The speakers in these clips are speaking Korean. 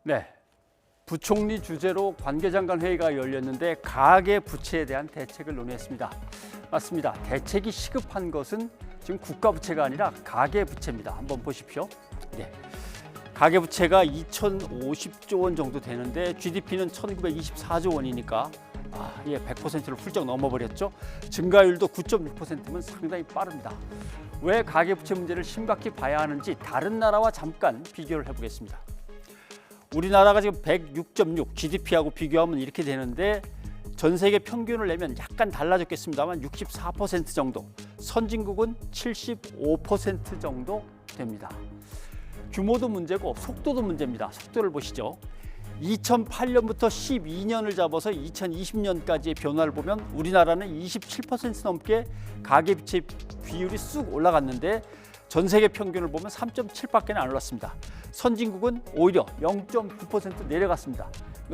네, 부총리 주재로 관계장관 회의가 열렸는데 가계 부채에 대한 대책을 논의했습니다. 맞습니다. 대책이 시급한 것은 지금 국가 부채가 아니라 가계 부채입니다. 한번 보십시오. 네, 가계 부채가 2,050조 원 정도 되는데 GDP는 1,924조 원이니까 100%를 훌쩍 넘어버렸죠. 증가율도 9.6%면 상당히 빠릅니다. 왜 가계 부채 문제를 심각히 봐야 하는지 다른 나라와 잠깐 비교를 해보겠습니다. 우리나라가 지금 106.6 GDP하고 비교하면 이렇게 되는데 전 세계 평균을 내면 약간 달라졌겠습니다만 64% 정도, 선진국은 75% 정도 됩니다. 규모도 문제고 속도도 문제입니다. 속도를 보시죠. 2008년부터 12년을 잡아서 2020년까지의 변화를 보면 우리나라는 27% 넘게 가계부채 비율이 쑥 올라갔는데 전 세계 평균을 보면 3.7밖에 안 올랐습니다. 선진국은 오히려 0.9% 내려갔습니다.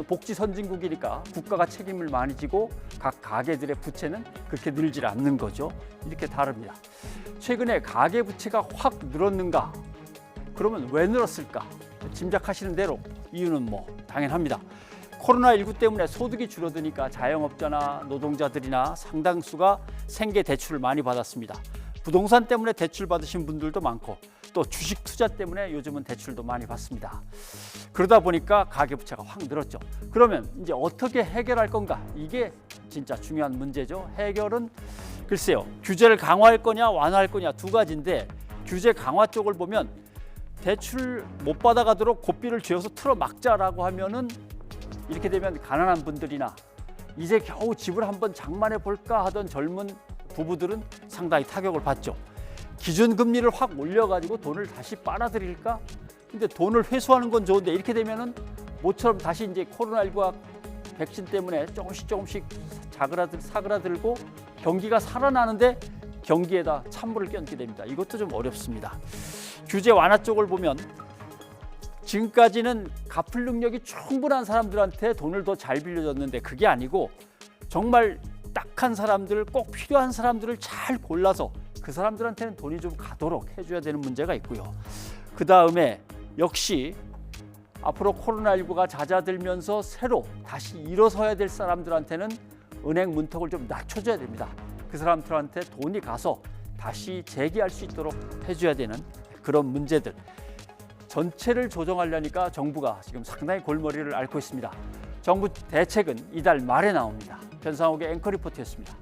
복지 선진국이니까 국가가 책임을 많이 지고 각 가계들의 부채는 그렇게 늘질 않는 거죠. 이렇게 다릅니다. 최근에 가계 부채가 확 늘었는가? 그러면 왜 늘었을까? 짐작하시는 대로 이유는 당연합니다. 코로나19 때문에 소득이 줄어드니까 자영업자나 노동자들이나 상당수가 생계 대출을 많이 받았습니다. 부동산 때문에 대출 받으신 분들도 많고 또 주식 투자 때문에 요즘은 대출도 많이 받습니다. 그러다 보니까 가계부채가 확 늘었죠. 그러면 이제 어떻게 해결할 건가? 이게 진짜 중요한 문제죠. 해결은 글쎄요. 규제를 강화할 거냐 완화할 거냐 두 가지인데 규제 강화 쪽을 보면 대출 못 받아가도록 고삐를 쥐어서 틀어 막자라고 하면은 이렇게 되면 가난한 분들이나 이제 겨우 집을 한번 장만해 볼까 하던 젊은 부부들은 상당히 타격을 받죠. 기준금리를 확 올려가지고 돈을 다시 빨아들일까? 근데 돈을 회수하는 건 좋은데 이렇게 되면은 모처럼 다시 이제 코로나19가 백신 때문에 조금씩 사그라들고 경기가 살아나는데 경기에다 찬물을 끼얹게 됩니다. 이것도 좀 어렵습니다. 규제 완화 쪽을 보면 지금까지는 갚을 능력이 충분한 사람들한테 돈을 더 잘 빌려줬는데 그게 아니고 정말 딱한 사람들, 꼭 필요한 사람들을 잘 골라서 그 사람들한테는 돈이 좀 가도록 해줘야 되는 문제가 있고요. 그 다음에 역시 앞으로 코로나19가 잦아들면서 새로 다시 일어서야 될 사람들한테는 은행 문턱을 좀 낮춰줘야 됩니다. 그 사람들한테 돈이 가서 다시 재기할 수 있도록 해줘야 되는 그런 문제들. 전체를 조정하려니까 정부가 지금 상당히 골머리를 앓고 있습니다. 정부 대책은 이달 말에 나옵니다. 변상욱의 앵커 리포트였습니다.